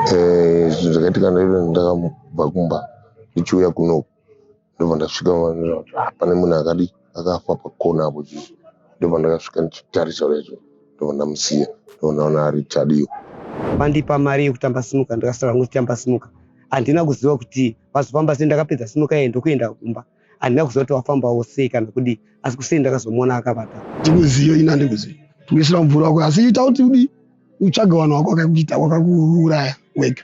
Zvakaitika ndakabva kumba ndichiuya kuno ndobva ndasvika pane munhu akafa pakona apo ndobva ndakasvika ndichitarisa izvo ndobva ndamusiya ndobva ndaona ari Tadiwa. Vandipa mari yekutamba sinuka ndakasara ngotamba sinuka. Handina kuziva kuti pazofamba sei ndakapedza sinuka iyi ndokuenda kumba. Handina kuziva kuti wafambawo sei kana kudi asi kusei ndakazomona akavata. Ndikuziyo ina ndikuziyo. Tukisira mvura wako asi ita kuti udi utsvaga vanhu wako wakakuita wakakuuraya wega.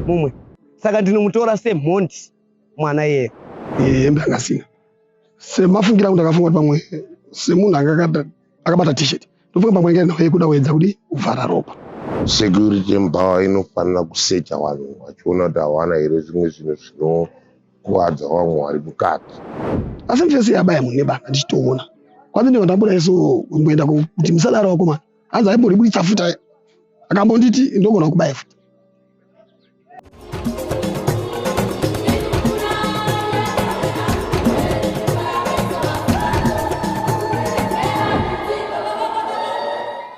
Mumwe. Saka ndinomutora semhondi mwana iye. Hembe angasina. Semafungira kuti akafunga kuti pamwe semunhu akabata t-shirt. Ndofunga pamwe ngene kuda kuedza kuti uvhara ropa. Security mbawa inofanira kusecha vanhu vachiona kuti hawana here zvimwe zvinhu zvinokuwadza vamwe vari mukati. Asi mfesi yabaya munhu nebanga ndichitoona. Kwanzi ndinge ndambuda iso kumboenda kuti musadaro wako mani. Hanzi aimbondibuditsa futa akambonditi ndogona kubaya futa.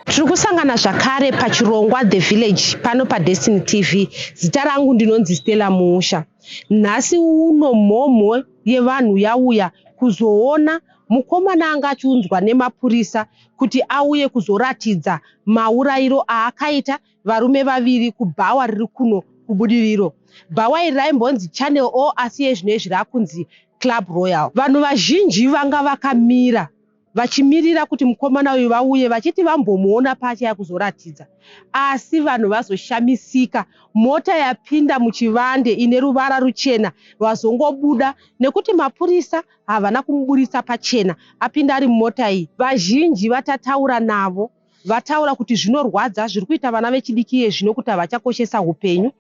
Tiri kusangana zvakare pachirongwa The Village pano paDestiny TV. Zita rangu ndinonzi Stella Musha. Nhasi uno mhomho yevanhu yauya kuzoona mukomana anga achiunzwa nemapurisa kuti auye kuzoratidza maurayiro aakaita varume vaviri kubhawa riri kuno kubudiriro. Bhawa iri raimbonzi Channel O asi yezvinezvi rakunzi Club Royal. Vanhu vazhinji vanga vakamira vachimirira kuti mukomana uyu vauye vachiti vambomuona pacha kuzoratidza. Asi vanhu vazoshamisika. Mota yapinda muchivande ine ruvara ruchena vazongobuda nekuti mapurisa havana kumuburisa pachena. Apinda ari mumota iyi. Vazhinji vatataura navo. Vataura kuti zvinorwadza zviri kuita vana vechidiki yezvino kuti havachakoshesa upenyu.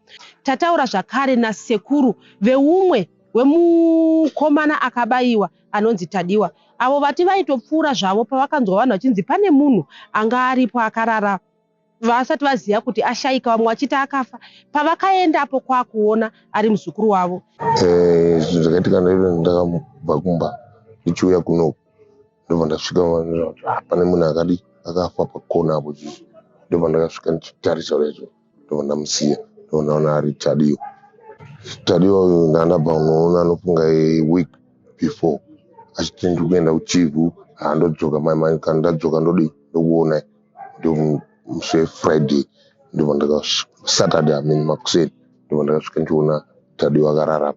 Tataura zvakare nasekuru veumwe wemukomana akabayiwa anonzi Tadiwa. Avo vati vaitopfuura zvavo pavakanzwa vanhu vachinzi pane munhu anga aripo akarara vasati vaziva kuti ashayika vamwe vachiti akafa. Pavakaendapo kwakuona ari muzukuru wavo. Zvakaitika ndakabva kumba ndichiuya kuno ndobva ndasvika pane munhu akafa pakona apo ndobva ndakasvika ndichitarisa izvo ndobva ndamusiya ndobva ndaona ari Tadiwa. Tadiwa uyu ndandabva unoona anofunga week before achiti ndikuenda kuchivhu handodzoka mai kana ndadzoka ndokuona ndomusi Friday ndobva Saturday makuseni ndobva ndakasvika ndichiona Tadiwa akarara.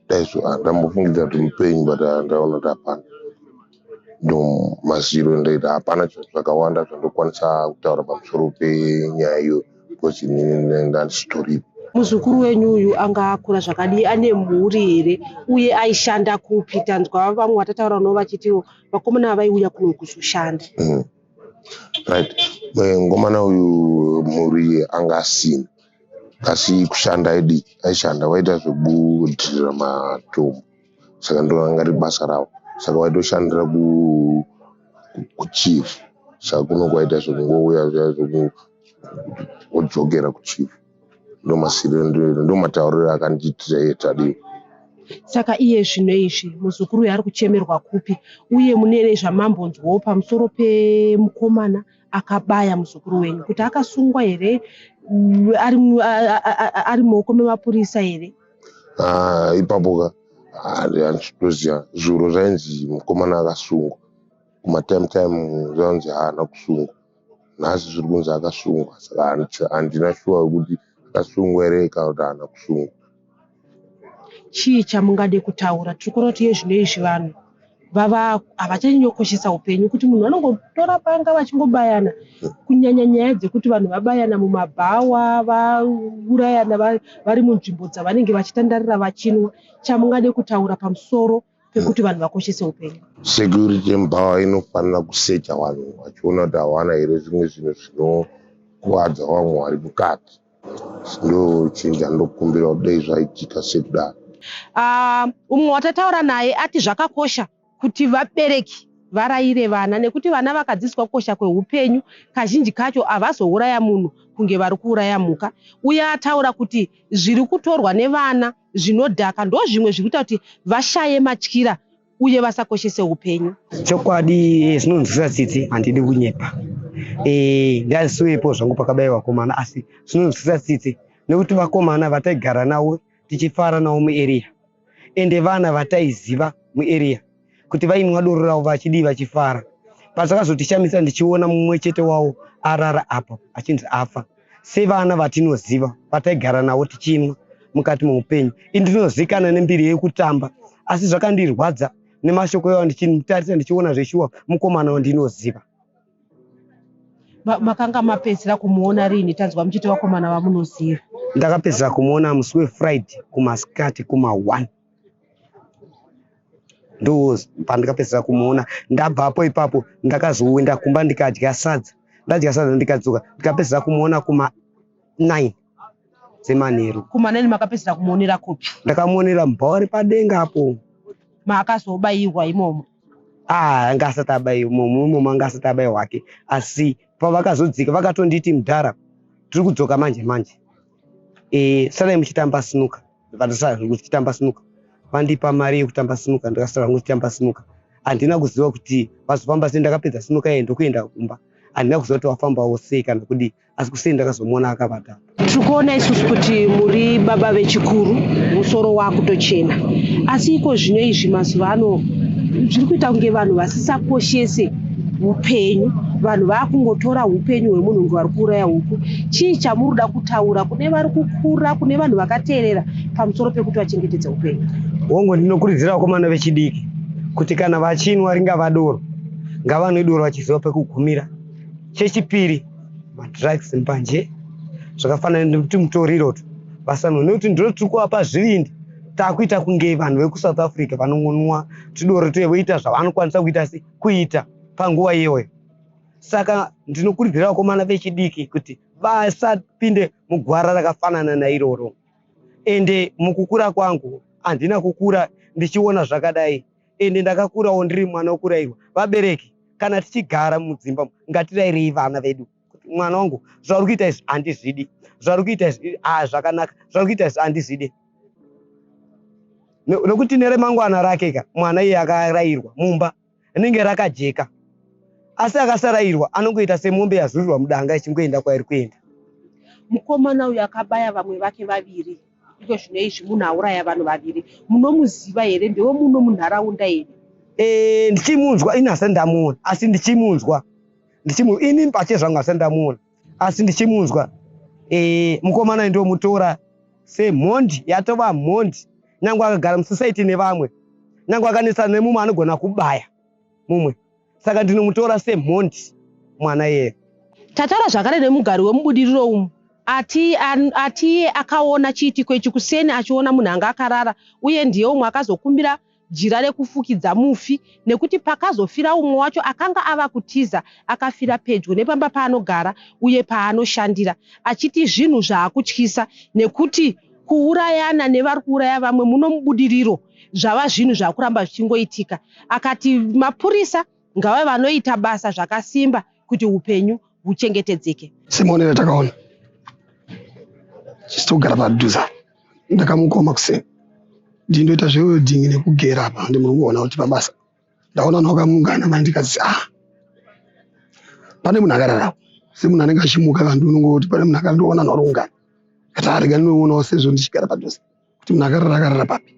Daizvo handambofungidza kuti mupenyu but ndaona kuti hapana. Ndomaziro ndaita hapana zvakawanda zvandokwanisa kutaura pamusoro penyaya iyo because ndandisitoripo. Muzukuru wenyu uyu anga akura zvakadii, ane mhuri here uye aishanda kupi? Tanzwa vamwe vatataura navo vachitiwo vakomana vaiuya kuno kuzoshanda. Right. Ngomana uyu mhuri anga asina asi kushanda aishanda waita zvekudhirira matombo saka ndoanga ri basa ravo saka waitoshandira kuchief saka kuno kwaita zvekungouya zvokudzokera kuchief. Ndomatauriro akandiitira iye Tadiwa. Saka iye zvino izvi muzukuru uyu ari kuchemerwa kupi uye munene zvamambonzwawo pamusoro pemukomana akabaya muzukuru wenyu kuti akasungwa here ari mumaoko memapurisa here? Ipapo handitoziva zvuro zvainzi mukomana akasungwa kumatime zvainzi haana kusungwa. Nhasi zviri kunzi akasungwa saka handina shuwa kuti akasungwa here kana kuti haana kusungwa. Chii chamungade kutaura? Tiri kuona kuti zvino izvi vanhu havachanyanyokoshesa upenyu kuti munhu anongotora panga vachingobayana kunyanya nyaya dzekuti vanhu vabayana mumabhawa vaurayana vari munzvimbo dzavanenge vachitandarira vachinwa. Chamungade kutaura pamusoro pekuti vanhu vakoshese upenyu? Security mbawa inofanira kusecha vanhu vachiona kuti hawana here zvimwe zvinhu zvinokuwadza vamwe vari mukati. Ndo chinhu chandokumbira kudai zvaitika sekudaro. Umwe watataura naye ati zvakakosha kuti vabereki varayire vana nekuti vana vakadzidziswa kukosha kweupenyu kazhinji kacho havazouraya munhu kunge vari kuuraya mhuka. Uye ataura kuti zviri kutorwa nevana zvinodhaka ndo zvimwe zviri kuita kuti vashaye matyira uye vasakoshese upenyu. Chokwadi zvinonzwisa tsitsi, handidi kunyepa. Ndasiwepo zvangu pakabayiwa vakomana, asi zvinonzwisa tsitsi nekuti vakomana vataigara navo tichifara navo muarea ende vana vataiziva muarea kuti vainwa doro ravo vachidii vachifara. Pasakazotishamisa ndichiona mumwe chete wavo arara apa achinzi afa. Sevana vatinoziva vataigara navo tichinwa mukati muupenyu. Ndinozikanwa nembiri yekutamba, asi zvakandirwadza nemashoko yavo ndichimutarisa ndichiona zveshuwa mukomana wandinoziva. Makanga mapedzera kumuona rini tanzwa muchiti vakomana vamunoziva? Ndakapedzera kumuona musi weFriday kumasikati kuma1. Ndo pandikapedzera kumuona. Ndabvapo ipapo ndakazoenda kumba ndikadya sadza. Ndadya sadza ndikadzoka ndikapedzera kumuona kuma9 dzemanheru. Kuma9 makapedzera kumuonera kupi? Ndakamuonera Mbhauri padenga apo. Maakazobayirwa imomo? Anga asati abayiwa imomo, anga asati abayiwa hake, asi pavakazodzika vakatonditi Mudhara tiri kudzoka manje manje. Sarai muchitamba sinuka. Vandasara kuchitamba sinuka. Vandipa mari yekutamba sinuka, ndakasara kuchitamba sinuka. Handina kuziva kuti vazofamba sei. Ndakapedza sinuka iyi ndokuenda kumba. Handina kuziva kuti wafambawo sei kana kudii, asi kusei ndakazomuona akavata. Tiri kuona isusu kuti muri baba vechikuru, musoro wakutochena, asi iko zvino izvi mazuva ano zviri kuita kunge vanhu vasisakoshese upenyu. Vanhu vakungotora upenyu hwemunhu ngevari kuuraya huku. Chii chamuruda kutaura kune vari kukura, kune vanhu vakateerera pamusoro pekuti vachengetedze upenyu? Hongu ndinokurudzira vakomana vechidiki kuti kana vachinwa ringava doro, ngavanwe doro vachiziva pekugumira. Chechipiri, madrugs mbanje zvakafanana nekuti mutoriroto vasanwa, nekuti ndiro tiri kuvapa zvivindi. Takuita kunge vanhu vekuSouth Africa vanongonwa tudoro tuye voita zvavanokwanisa kuita kuita panguva iyoyo. Saka ndinokurudzira vakomana vechidiki kuti vasapinde mugwara rakafanana nairoro. Ende mukukura kwangu handina kukura ndichiona zvakadai, ende ndakakurawo ndiri mwana wokurayirwa. Vabereki kana tichigara mudzimba ngatirayirei vana vedu kuti mwana wangu zvauri kuita izvi handizvidi, zvauri kuita izvi zvakanaka, zvauri kuita izvi handizvidi. Nokuti neremangwana rake mwana iye akarayirwa mumba rinenge rakajeka, asi akasarayirwa anongoita semombe yazurirwa mudanga ichingoenda kwairi kuenda. Mukomana uyu akabaya vamwe vake vaviri, iko zvino izvi munhu auraya vanhu vaviri, munomuziva here? Ndewe muno munharaunda here? Ndichimunzwa, ini hasati ndamuona, asi ndichimunzwa. Ini pache zvangu hasati ndamuona, asi ndichimunzwa. Mukomana ndomutora semhondi, yatova mhondi. Nyange akagara musociety nevamwe, nyange akanesana nemumwe anogona kubaya mumwe. Saka ndinomutora semhondi mwana iye. Tataura zvakare nemugari wemubudiriro umu. Ati akaona chiitiko ichi kuseni achiona munhu anga akarara, uye ndiye umwe akazokumbira jira rekufukidza mufi, nekuti pakazofira umwe wacho akanga ava kutiza akafira pedyo nepamba paanogara uye paanoshandira, achiti zvinhu zvaakutyisa nekuti kuurayana nevari kuuraya vamwe muno mubudiriro zvava zvinhu zvakuramba zvichingoitika. Akati mapurisa ngava vanoita basa zvakasimba kuti upenyu huchengetedzeke. Semuonera takaona chisitogara padhuze, ndakamukoma kuseni ndindoita zvewedding nekugera apa, ndimurikuona kuti pabasa ndaona nakaungana manje ndikati pane munhu akarara, semunhu anenge achimuka vantu unongoti pane munhu akandoona norungana kati arega ndinoonawo sezvo ndichigara padhuze kuti munhu akarara papi,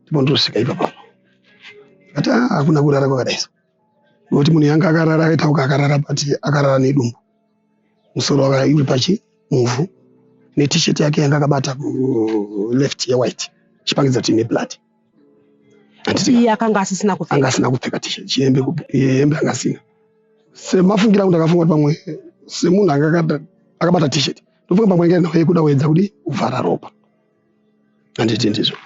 ndipo ndosvika ipapo kati hakuna kurara kwakadaiso, nokuti munhu yanga akarara akaitauka akarara pati akarara nedumbu, musoro wake uri pachi muvhu, net-shirt yake yanga akabata left yewhite chipangidza kuti ine blood. Iye akanga asisina kupfeka, anga asina kupfeka t-shirt, hembe anga asina. Semafungira kuti akafunga pamwe semunhu anga akabata t-shirt, ndofunga pamwe ngenda yekuda kuedza kuti uvhara ropa. Handiti ndizvo.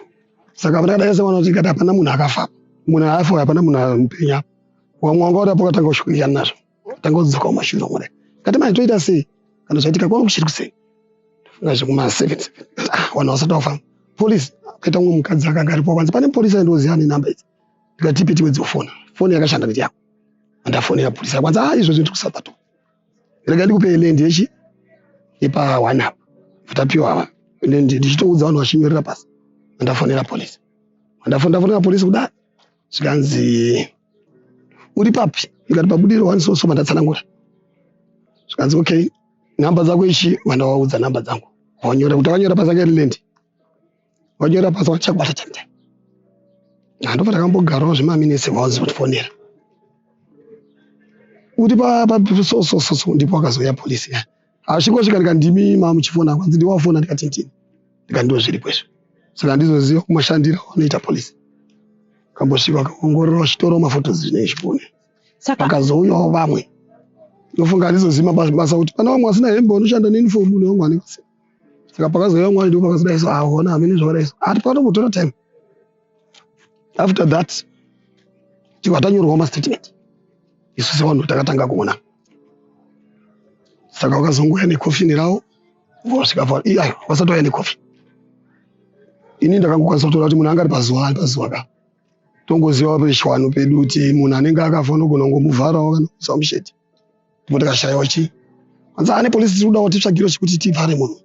Saka pandakadai sewana kuti ngati hapana munhu akafa, munhu afa hapana munhu mupenya, wamwanga kuti apo katanga kushukirikana nazvo, tanga kudzoka mumashure omwe. Kati manje toita sei kana zvaitika kwano kuchiri kusei, ngazvikuma7 vanhu vasati vafa. Polisi akaita umwe mukadzi akanga aripo kwanza, pane polisi aindoziva nenamba idzi, ndikati tipe tiwedzofona, foni yakashanda nditi yako, andafonera polisi kwanza, izvozvo ndiri kuSouth. Rega ndikupe lendi yechi yepa1 up tapiwa ndichitoudza vanhu vachinyorera pasi, andafonera polisi, andafonera polisi kudai zvikanzi uri papi, ndikati pabudiro wanisoso mandatsanangura. Zvikanzi okay, namba dzako ichi, wandawaudza namba dzangu. Wanyora kuti wanyora pasi Ireland. Wanyora pasi wachakubata chanda. Ndofa takambogarawo zvimaminitsi vaonzi kutifonera. Uri pa so ndipo akazouya polisi. Asvingosvika ndikandimi muchifona kwanzi ndiwafona ndikati ndini. Ndikandiwo zviripo izvo. Saka ndizoziva kumashandira wanoita polisi. Kambosvika kaongorora chitoro mafotos zvinezvipone. Saka Pakazouyawo vamwe. Ndofunga ndizozima basa kuti pana vamwe asina hembe vanoshanda neuniform nevamwe anenge. Saka pakazouya mwana ndipo pakazodai so aona hamene zvakadai so. Ati panotora time. After that, tikwatanyorwa mastatement. Isu sevanhu takatanga kuona. Saka wakazongouya nekofi nerawo, vosvika pa iyayo wasatouya nekofi. Ini ndakangokwanisa kutoona kuti munhu anga ari pazuva ka. Tongoziva pechwanu pedu kuti munhu anenge akafa unogona kungomuvharawo kana kuisa mushedhi. Ndipo takashayiwa chii. Kwanzi ane polisi tiri kuda kuti tsvagiro chekuti tivhare munhu.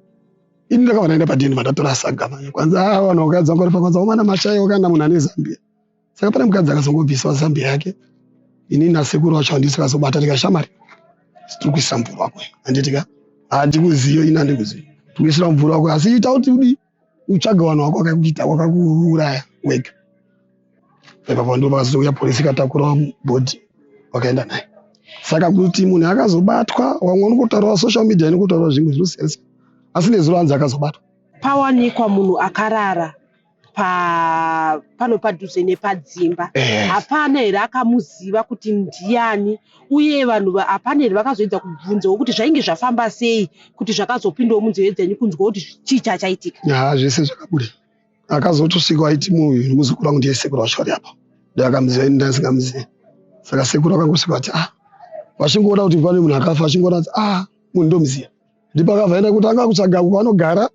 Ini ndakabva ndaenda padeni mandatora saga manje. Kwanzi vanhu vakadzi vangori pakwanza vomana mashayiwa kana munhu ane Zambia. Saka pane mukadzi akazongobvisa Zambia yake. Ini nasekuru wacho andisakazobata tikashamari. Tiri kuisa mvura wako. Anditika handikuziyo ini handikuziyo. Tiri kuisira mvura wako asi ita kuti udi utsvaga vanhu vako vakakuita vakakuuraya wega. Ipapo ndipo pakazouya polisi ikatakurawo bhodhi wakaenda naye. Saka kuti munhu akazobatwa vamwe vanokotaurawo social media inokotaurawo zvimwe zvinosiyana. Asi nezuro hanzi akazobatwa. pawanikwa munhu akarara pano padhuze nepadzimba, hapana here akamuziva kuti ndiani, uye vanhu hapana here vakazoedza kubvunzawo kuti zvainge zvafamba sei kuti zvakazopindawo munzeve dzenyu kunzwa kuti chii chachaitika? Zvese zvakabuda. Akazotosvika aiti muzukuru wangu ndiye sekuru wacho ari apa. Ndakamuziva ini ndasingamuzivi. Saka sekuru akangosvika ati vachingoona kuti pane munhu akafa achingoona ati munhu ndomuziva. Ndipo akabva kuti anga kutsvaga kwanogara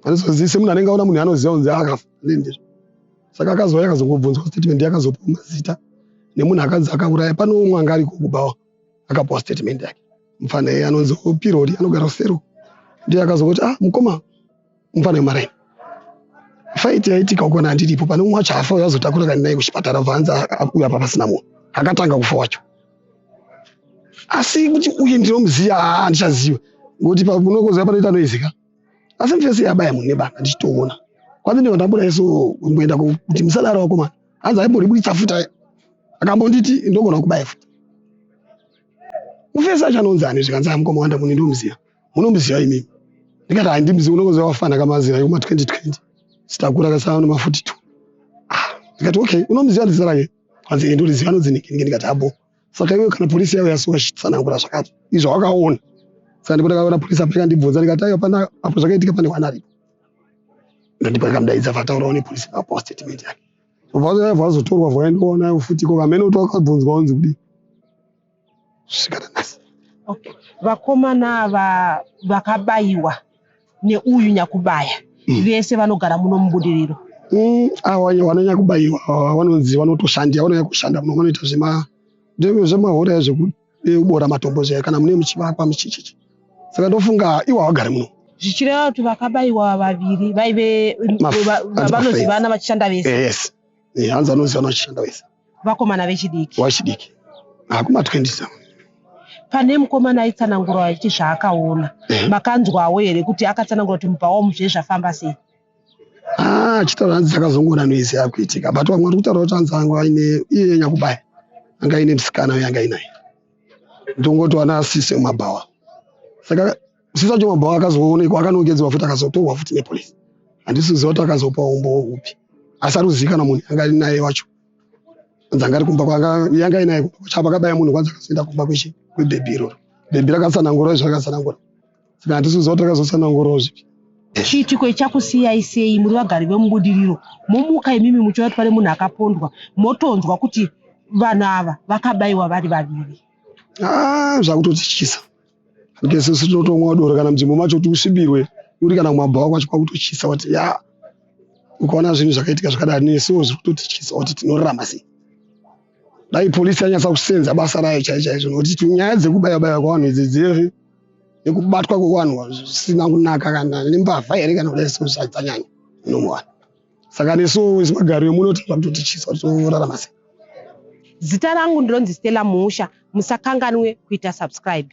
anozozivise munhu anenge aona munhu anoziva kunzi akafa. Ndizvo. Saka akazouya akazongobvunzwa statement akazopa mazita nemunhu akanzi akauraya. Pano umwe anga ariko kubawa akapawo statement yake. Mufana iye anonzi Pirori anogara Sero. Ndiye akazoti mukoma mufana wemaraini. Fight yaitika ukona ndiripo pane umwe wacho afa yazotakura kani naye kuchipatara bvanza akuya papasina munhu. Akatanga kufa wacho. Asi kuti uye ndinomuziva handichaziva. Ngokuti unokoziva panoita noizika. Asi mfesi yabaya munhu nebanga ndichitoona. Kwanzi ndinenge ndabuda iso kumboenda kuti musadaro wakomana. Hanzi aimboriburitsa futa. Akambonditi ndogona kubaya futa. Mufesi achanonzani zvikanzi mukoma wanda munhu ndomuziva. Munomuziva imimi. Ndikati handimzivi unokoziva wafana kamazira yekuma 2020. Sitakura kasana noma42. Ndikati okay, unomuziva ndizita rake. Kwanzi ndoriziva anodziniki ndikati abo. Saka iwe kana polisi yawe yasuwa chitsanangura zvakati. Izvo wakaona. Saka ndipo ndakaona polisi apeka ndibvunza ndikati hapana apo zvakaitika pane wana aripo. Ndipo ndikamudaidza vataurawo nepolisi vakapawo statement yake. Vazotorwa vaendoona futi kamene kuti wakabvunzwa unzi kudi. Svikana nhasi. Okay. Vakomana ava vakabayiwa neuyu nyakubaya vese vanogara muno mubudiriro. Ava vanonyakubayiwa vanonzi vanotoshandira vanonyanya kushanda muno vanoita zvemahora zvekubora matombo zvayo kana mune muchivakwa muchichichi. Saka ndofunga ivo havagari muno. Zvichireva kuti vakabayiwa vaviri vaive vanozivana vachishanda vese. Yes. Hanzi vanozivana vachishanda vese. Vakomana vechidiki. Vachidiki. Kuma-27. Pane mukomana aitsanangura achiti zvaakaona. Makanzwawo here kuti akatsanangura kuti mubva wamuzve zvafamba sei? Chitaura hanzi dzakazongona noizi yakuitika. But vamwe vari kutaura kuti hanzi anga aine iye nyakubaya. Anga aine musikana uye anga ainaye. Ndongoti wana asise mumabhawa. Saka sisi wacho mabhawa akazoonekwa akanongedzwa futi akazotorwa futi nepolisi. Handisiziva kuti akazopa umbo upi. Asi ari kuzivikanwa munhu anga ari naye wacho. Dzanga ari kumba kwanga yanga inaye kumba chapa akabaya munhu kwanza akazoenda kumba kwebhebhi iroro. Bhebhi rakatsanangura zvakatsanangura. Saka handisiziva kuti akazotsanangurawo zvipi. Chiitiko chakusiyai sei muri vagari vemubudiriro momuka imimi muchiona kuti pane munhu akapondwa motonzwa kuti vanhu ava vakabayiwa vari vaviri? Zvakutotichisa. Ngese sitotomwa doro kana mdzimbo macho kuti usvibirwe uri kana kumabhawa kwacho kwakutochisa kuti ukaona zvinhu zvakaitika zvakadai nesuwo zviri kutotichisa kuti tinorarama sei. Dai polisi yanyatsa kusenza basa rayo chaizvo nokuti nyaya dzekubaya-baya kwavanhu idzi nekubatwa kwevanhu zvisina kunaka kana nembavha here kana kudai so zvadzanyanya inomuwana. Saka nesuwo wezvemagaro emuno tinoda kutotichisa kuti tinorarama sei. Zita rangu ndinonzi Stella Musha. Musakanganwe kuita subscribe.